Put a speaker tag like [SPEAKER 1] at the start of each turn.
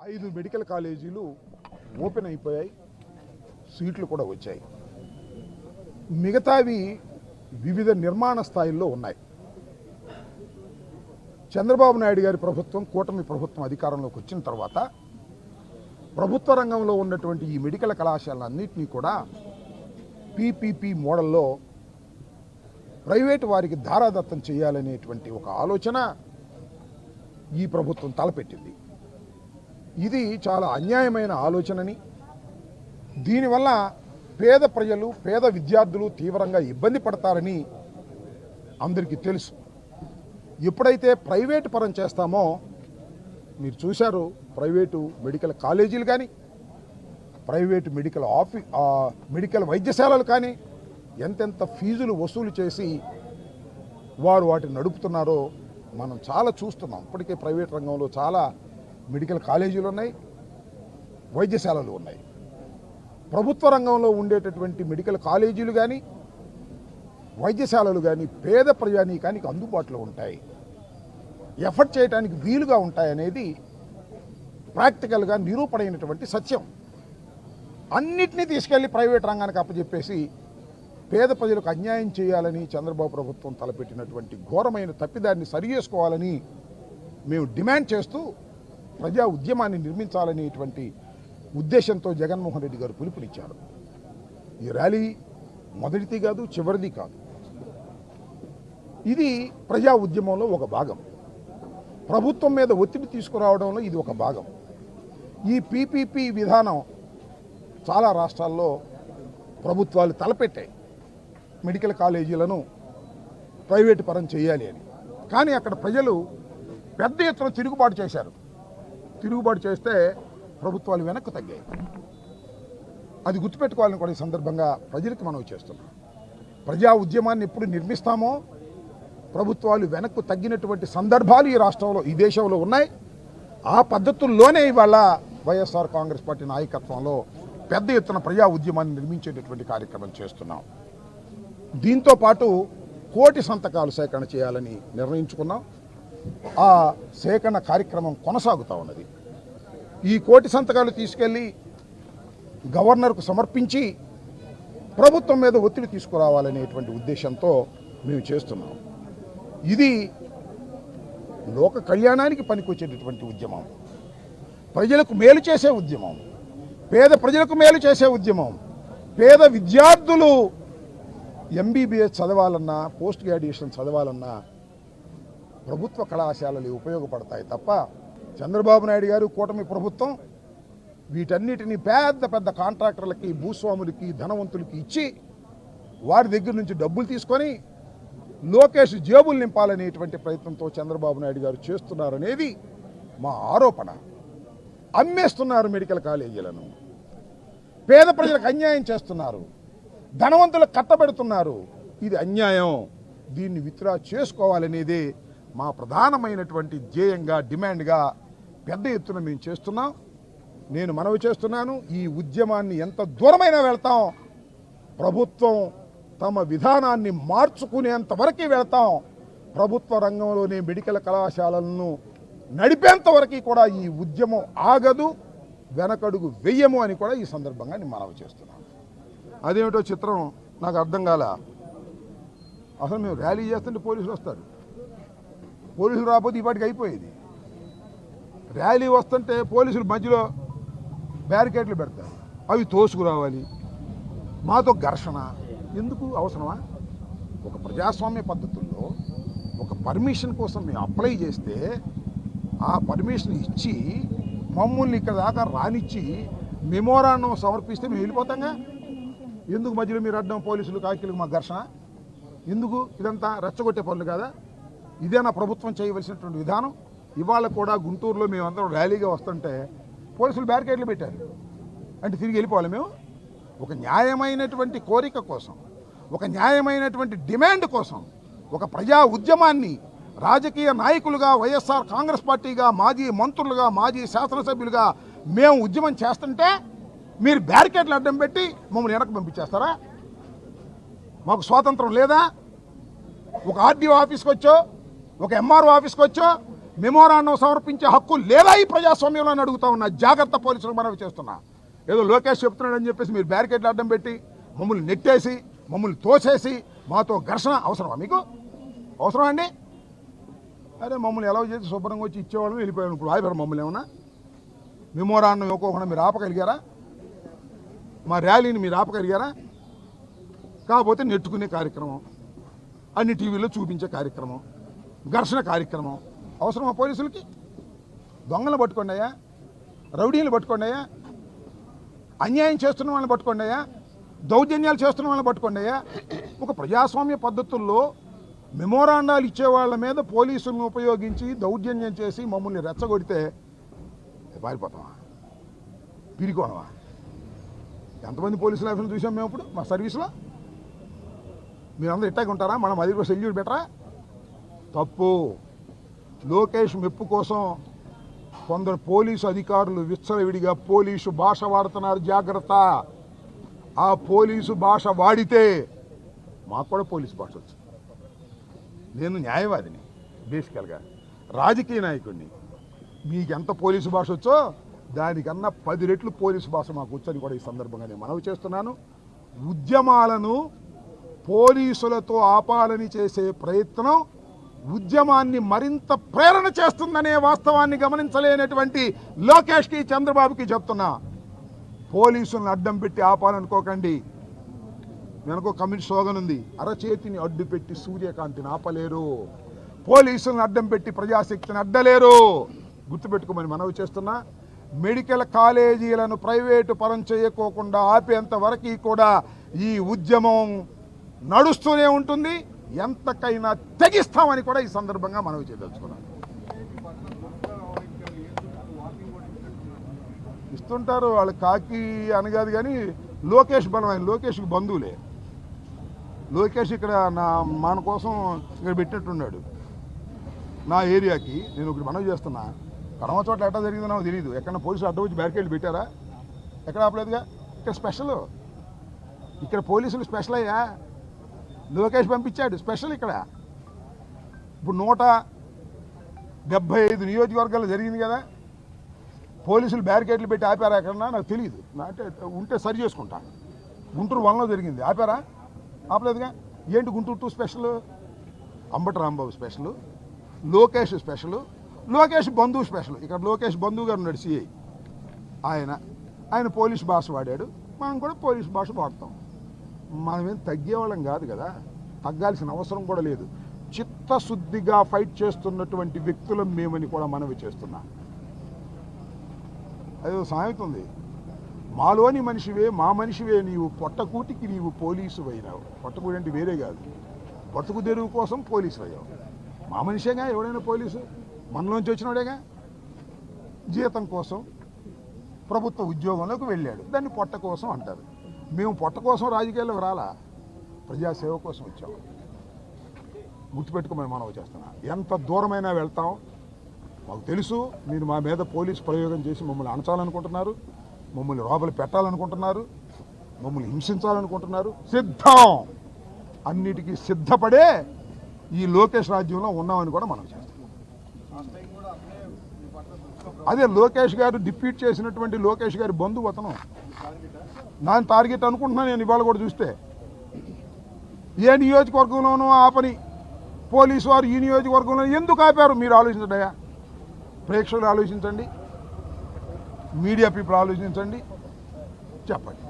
[SPEAKER 1] 5 medical కాలేజీలు open అయిపోయాయి, సీట్లు కూడా వచ్చాయి. మిగతావి వివిధ నిర్మాణ స్థాయిల్లో ఉన్నాయి. చంద్రబాబు నాయుడు గారి ప్రభుత్వం, కూటమి ప్రభుత్వం అధికారంలోకి వచ్చిన తర్వాత ప్రభుత్వ రంగంలో ఉన్నటువంటి ఈ మెడికల్ కళాశాలన్నింటినీ కూడా పీపీపీ మోడల్లో ప్రైవేటు వారికి ధారాదత్తం చేయాలనేటువంటి ఒక ఆలోచన ఈ ప్రభుత్వం తలపెట్టింది. ఇది చాలా అన్యాయమైన ఆలోచనని, దీనివల్ల పేద ప్రజలు, పేద విద్యార్థులు తీవ్రంగా ఇబ్బంది పడతారని అందరికీ తెలుసు. ఎప్పుడైతే ప్రైవేటు పరం చేస్తామో, మీరు చూశారు, ప్రైవేటు మెడికల్ కాలేజీలు కానీ, ప్రైవేటు మెడికల్ వైద్యశాలలు కానీ ఎంతెంత ఫీజులు వసూలు చేసి వారు వాటిని నడుపుతున్నారో మనం చాలా చూస్తున్నాం. ఇప్పటికే ప్రైవేట్ రంగంలో చాలా మెడికల్ కాలేజీలు ఉన్నాయి, వైద్యశాలలు ఉన్నాయి. ప్రభుత్వ రంగంలో ఉండేటటువంటి మెడికల్ కాలేజీలు కానీ, వైద్యశాలలు కానీ పేద ప్రజానీకానికి అందుబాటులో ఉంటాయి, ఎఫర్ట్ చేయడానికి వీలుగా ఉంటాయనేది ప్రాక్టికల్గా నిరూపణమైనటువంటి సత్యం. అన్నిటినీ తీసుకెళ్లి ప్రైవేట్ రంగానికి అప్పచెప్పేసి పేద ప్రజలకు అన్యాయం చేయాలని చంద్రబాబు ప్రభుత్వం తలపెట్టినటువంటి ఘోరమైన తప్పిదాన్ని సరిచేసుకోవాలని మేము డిమాండ్ చేస్తూ ప్రజా ఉద్యమాన్ని నిర్మించాలనేటువంటి ఉద్దేశంతో జగన్మోహన్ రెడ్డి గారు పిలుపునిచ్చారు. ఈ ర్యాలీ మొదటిది కాదు, చివరిది కాదు. ఇది ప్రజా ఉద్యమంలో ఒక భాగం. ప్రభుత్వం మీద ఒత్తిడి తీసుకురావడంలో ఇది ఒక భాగం. ఈ పీపీపీ విధానం చాలా రాష్ట్రాల్లో ప్రభుత్వాలు తలపెట్టాయి, మెడికల్ కాలేజీలను ప్రైవేటు పరం చేయాలి అని. కానీ అక్కడ ప్రజలు పెద్ద ఎత్తున తిరుగుబాటు చేశారు. తిరుగుబాటు చేస్తే ప్రభుత్వాలు వెనక్కు తగ్గాయి. అది గుర్తుపెట్టుకోవాలని కూడా ఈ సందర్భంగా ప్రజలకు మనవి చేస్తున్నాం. ప్రజా ఉద్యమాన్ని ఎప్పుడు నిర్మిస్తామో ప్రభుత్వాలు వెనక్కు తగ్గినటువంటి సందర్భాలు ఈ రాష్ట్రంలో, ఈ దేశంలో ఉన్నాయి. ఆ పద్ధతుల్లోనే ఇవాళ వైఎస్ఆర్ కాంగ్రెస్ పార్టీ నాయకత్వంలో పెద్ద ఎత్తున ప్రజా ఉద్యమాన్ని నిర్మించేటటువంటి కార్యక్రమం చేస్తున్నాం. దీంతో పాటు 1 కోటి సంతకాలు సేకరణ చేయాలని నిర్ణయించుకున్నాం. ఆ సేకరణ కార్యక్రమం కొనసాగుతూ ఉన్నది. ఈ 1 కోటి సంతకాలు తీసుకెళ్ళి గవర్నర్కు సమర్పించి ప్రభుత్వం మీద ఒత్తిడి తీసుకురావాలనేటువంటి ఉద్దేశంతో మేము చేస్తున్నాం. ఇది లోక కళ్యాణానికి పనికొచ్చేటటువంటి ఉద్యమం, ప్రజలకు మేలు చేసే ఉద్యమం, పేద ప్రజలకు మేలు చేసే ఉద్యమం. పేద విద్యార్థులు ఎంబీబీఎస్ చదవాలన్నా, పోస్ట్ గ్రాడ్యుయేషన్ చదవాలన్నా ప్రభుత్వ కళాశాలలు ఉపయోగపడతాయి తప్ప చంద్రబాబు నాయుడు గారు, కూటమి ప్రభుత్వం వీటన్నిటినీ పెద్ద పెద్ద కాంట్రాక్టర్లకి, భూస్వాములకి, ధనవంతులకి ఇచ్చి వారి దగ్గర నుంచి డబ్బులు తీసుకొని లోకేష్ జేబులు నింపాలనేటువంటి ప్రయత్నంతో చంద్రబాబు నాయుడు గారు చేస్తున్నారనేది మా ఆరోపణ. అమ్మేస్తున్నారు మెడికల్ కాలేజీలను, పేద ప్రజలకు అన్యాయం చేస్తున్నారు, ధనవంతులకు కట్టబెడుతున్నారు. ఇది అన్యాయం. దీన్ని విత్డ్రా చేసుకోవాలనేదే మా ప్రధానమైనటువంటి ధ్యేయంగా, డిమాండ్గా పెద్ద ఎత్తున మేము చేస్తున్నాం. నేను మనవి చేస్తున్నాను, ఈ ఉద్యమాన్ని ఎంత దూరమైనా వెళ్తాం, ప్రభుత్వం తమ విధానాన్ని మార్చుకునేంత వరకు వెళ్తాం. ప్రభుత్వ రంగంలోనే మెడికల్ కళాశాలలను నడిపేంత వరకు కూడా ఈ ఉద్యమం ఆగదు, వెనకడుగు వెయ్యము అని కూడా ఈ సందర్భంగా నేను మనవి చేస్తున్నాను. అదేమిటో చిత్రం నాకు అర్థం కాల. అసలు మేము ర్యాలీ చేస్తుంటే పోలీసులు వస్తారు, పోలీసులు రాకపోతే ఇప్పటికి అయిపోయేది. ర్యాలీ వస్తుంటే పోలీసులు మధ్యలో బ్యారికేడ్లు పెడతారు, అవి తోసుకురావాలి, మాతో ఘర్షణ ఎందుకు అవసరమా? ఒక ప్రజాస్వామ్య పద్ధతుల్లో ఒక పర్మిషన్ కోసం మేము అప్లై చేస్తే ఆ పర్మిషన్ ఇచ్చి మమ్మల్ని ఇక్కడ దాకా రానిచ్చి మెమోరాండం సమర్పిస్తే మేము వెళ్ళిపోతాంగా. ఎందుకు మధ్యలో మీరు అడ్డం పోలీసులు, కాకీలకు మా ఘర్షణ ఎందుకు? ఇదంతా రెచ్చగొట్టే పనులు కదా. ఇదేనా ప్రభుత్వం చేయవలసినటువంటి విధానం? ఇవాళ కూడా గుంటూరులో మేమందరం ర్యాలీగా వస్తుంటే పోలీసులు బ్యారికేడ్లు పెట్టారు. అంటే తిరిగి వెళ్ళిపోవాలి మేము? ఒక న్యాయమైనటువంటి కోరిక కోసం, ఒక న్యాయమైనటువంటి డిమాండ్ కోసం, ఒక ప్రజా ఉద్యమాన్ని రాజకీయ నాయకులుగా, వైఎస్ఆర్ కాంగ్రెస్ పార్టీగా, మాజీ మంత్రులుగా, మాజీ శాసనసభ్యులుగా మేము ఉద్యమం చేస్తుంటే మీరు బ్యారికేడ్లు అడ్డం పెట్టి మమ్మల్ని వెనక్కి పంపించేస్తారా? మాకు స్వాతంత్రం లేదా? ఒక ఆర్డీఓ ఆఫీస్కి వచ్చో, ఒక ఎంఆర్ఓ ఆఫీస్కి వచ్చో మెమోరాండం సమర్పించే హక్కు లేదా ఈ ప్రజాస్వామ్యంలో అని అడుగుతా ఉన్నా. జాగ్రత్త పోలీసులకు మనవి చేస్తున్నా. ఏదో లోకేష్ చెప్తున్నాడని చెప్పేసి మీరు బ్యారికేడ్లు అడ్డం పెట్టి మమ్మల్ని నెట్టేసి మమ్మల్ని తోసేసి మాతో ఘర్షణ అవసరమా? మీకు అవసరమా అండి? అరే మమ్మల్ని ఎలా చేసి శుభ్రంగా వచ్చి ఇచ్చేవాళ్ళం వెళ్ళిపోయాం. ఇప్పుడు ఆగిపోయారు మమ్మల్ని ఏమన్నా? మెమోరాండం ఇవ్వకుండా మీరు ఆపగలిగారా? మా ర్యాలీని మీరు ఆపగలిగారా? కాకపోతే నెట్టుకునే కార్యక్రమం, అన్ని టీవీలో చూపించే కార్యక్రమం, ఘర్షణ కార్యక్రమం అవసరమా పోలీసులకి? దొంగలను పట్టుకోండి అయ్యా, రౌడీలు పట్టుకోండి అయ్యా, అన్యాయం చేస్తున్న వాళ్ళని పట్టుకోండి అయ్యా, దౌర్జన్యాలు చేస్తున్న వాళ్ళని పట్టుకోండి అయ్యా. ఒక ప్రజాస్వామ్య పద్ధతుల్లో మెమోరాండాలు ఇచ్చే వాళ్ళ మీద పోలీసులను ఉపయోగించి దౌర్జన్యం చేసి మమ్మల్ని రెచ్చగొడితే పారిపోతామా? పిరికోనమా? ఎంతమంది పోలీసులు ఆఫీసులు చూసాం మేము ఇప్పుడు మా సర్వీస్లో. మీరందరూ ఇట్టాగే ఉంటారా? మనం అది కూడా సెల్యూట్ బెటరా? తప్పు. లోకేష్ మెప్పు కోసం కొందరు పోలీసు అధికారులు విచ్చలవిడిగా పోలీసు భాష వాడుతున్నారు. జాగ్రత్త. ఆ పోలీసు భాష వాడితే మాకు కూడా పోలీసు భాష వచ్చు. నేను న్యాయవాదిని, బేసికల్గా రాజకీయ నాయకుడిని. మీకు ఎంత పోలీసు భాష వచ్చో దానికన్నా 10 రెట్లు పోలీసు భాష మాకు వచ్చని కూడా ఈ సందర్భంగా నేను మనవి చేస్తున్నాను. ఉద్యమాలను పోలీసులతో ఆపాలని చేసే ప్రయత్నం ఉద్యమాన్ని మరింత ప్రేరణ చేస్తుందనే వాస్తవాన్ని గమనించలేనటువంటి లోకేష్కి, చంద్రబాబుకి చెప్తున్నా, పోలీసులను అడ్డం పెట్టి ఆపాలనుకోకండి. వెనకో కమ్యూనిస్ట్ స్లోగన్ ఉంది, అరచేతిని అడ్డు పెట్టి సూర్యకాంతిని ఆపలేరు, పోలీసులను అడ్డం పెట్టి ప్రజాశక్తిని అడ్డలేరు. గుర్తుపెట్టుకోమని మనవి చేస్తున్నా. మెడికల్ కాలేజీలను ప్రైవేటు పరం చేయకోకుండా ఆపేంత వరకు కూడా ఈ ఉద్యమం నడుస్తూనే ఉంటుంది. ఎంతకైనా తెగిస్తామని కూడా ఈ సందర్భంగా మనవి చేయదలుచుకున్నాను. ఇస్తుంటారు వాళ్ళు, కాకి అనగాదు కానీ లోకేష్ బలం. ఆయన లోకేష్కి బంధువులే. లోకేష్ ఇక్కడ మన కోసం ఇక్కడ పెట్టినట్టున్నాడు నా ఏరియాకి. నేను ఒకటి మనవి చేస్తున్నా, కడమ చోట్ల ఎట్లా జరిగిందో నాకు తెలియదు. ఎక్కడ పోలీసులు అడ్డం వచ్చి బ్యారికేడ్లు పెట్టారా? ఎక్కడ ఆపలేదుగా. ఇక్కడ స్పెషల్, ఇక్కడ పోలీసులు స్పెషల్ అయ్యా. లోకేష్ పంపించాడు స్పెషల్. ఇక్కడ ఇప్పుడు 175 నియోజకవర్గాలు జరిగింది కదా, పోలీసులు బ్యారికేడ్లు పెట్టి ఆపారా ఎక్కడన్నా? నాకు తెలియదు. అంటే ఉంటే సరి చేసుకుంటా. గుంటూరు 1లో జరిగింది, ఆపారా? ఆపలేదుగా. ఏంటి Guntur 2 special? Ambati Rambabu special, Lokesh special, Lokesh బంధువు స్పెషల్. ఇక్కడ లోకేష్ బంధువు గారు ఉన్నాడు సిఐ, ఆయన పోలీస్ భాష వాడాడు, మనం కూడా పోలీస్ భాష వాడతాం. మనమేం తగ్గేవాళ్ళం కాదు కదా, తగ్గాల్సిన అవసరం కూడా లేదు. చిత్తశుద్ధిగా ఫైట్ చేస్తున్నటువంటి వ్యక్తులం మేమని కూడా మనవి చేస్తున్నా. అదే సామెత ఉంది, మాలోని మనిషివే మా మనిషివే నీవు, పొట్టకూటికి నీవు పోలీసు అయినావు. పొట్టకూటి అంటే వేరే కాదు, బతుకు తెరువు కోసం పోలీసు అయ్యావు. మా మనిషేగా ఎవడైనా పోలీసు, మనలోంచి వచ్చినాడేగా. జీతం కోసం ప్రభుత్వ ఉద్యోగంలోకి వెళ్ళాడు, దాన్ని పొట్ట కోసం అంటారు. మేము పొట్ట కోసం రాజకీయాల్లోకి రాలా, ప్రజాసేవ కోసం వచ్చాము. గుర్తుపెట్టుకోమని మనవి చేస్తున్నా. ఎంత దూరమైనా వెళ్తాం. మాకు తెలుసు మీరు మా మీద పోలీసు ప్రయోగం చేసి మమ్మల్ని అణచాలనుకుంటున్నారు, మమ్మల్ని లోపల పెట్టాలనుకుంటున్నారు, మమ్మల్ని హింసించాలనుకుంటున్నారు. సిద్ధం, అన్నిటికీ సిద్ధపడే ఈ లోకేష్ రాజ్యంలో ఉన్నామని కూడా మనం చేస్తాం. అదే లోకేష్ గారు డిఫీట్ చేసినటువంటి లోకేష్ గారి బంధువు అతను. నా టార్గెట్ అనుకుంటున్నాను నేను ఇవాళ కూడా చూస్తే. ఏ నియోజకవర్గంలోనూ ఆపని పోలీసు వారు ఈ నియోజకవర్గంలో ఎందుకు ఆపారు మీరు ఆలోచించండి. ప్రేక్షకులు ఆలోచించండి, మీడియా పీపుల్ ఆలోచించండి, చెప్పండి.